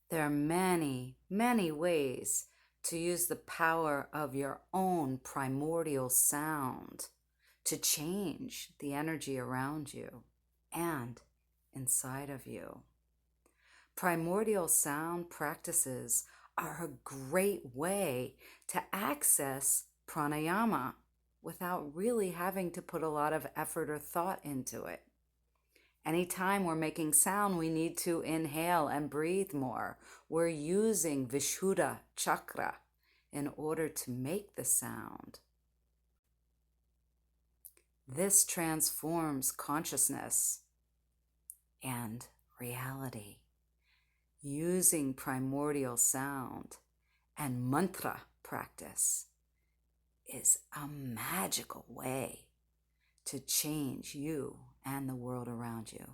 There are many, many ways to use the power of your own primordial sound to change the energy around you and inside of you. Primordial sound practices are a great way to access pranayama without really having to put a lot of effort or thought into it. Anytime we're making sound, we need to inhale and breathe more. We're using Vishuddha chakra in order to make the sound. This transforms consciousness and reality. Using primordial sound and mantra practice is a magical way to change you and the world around you.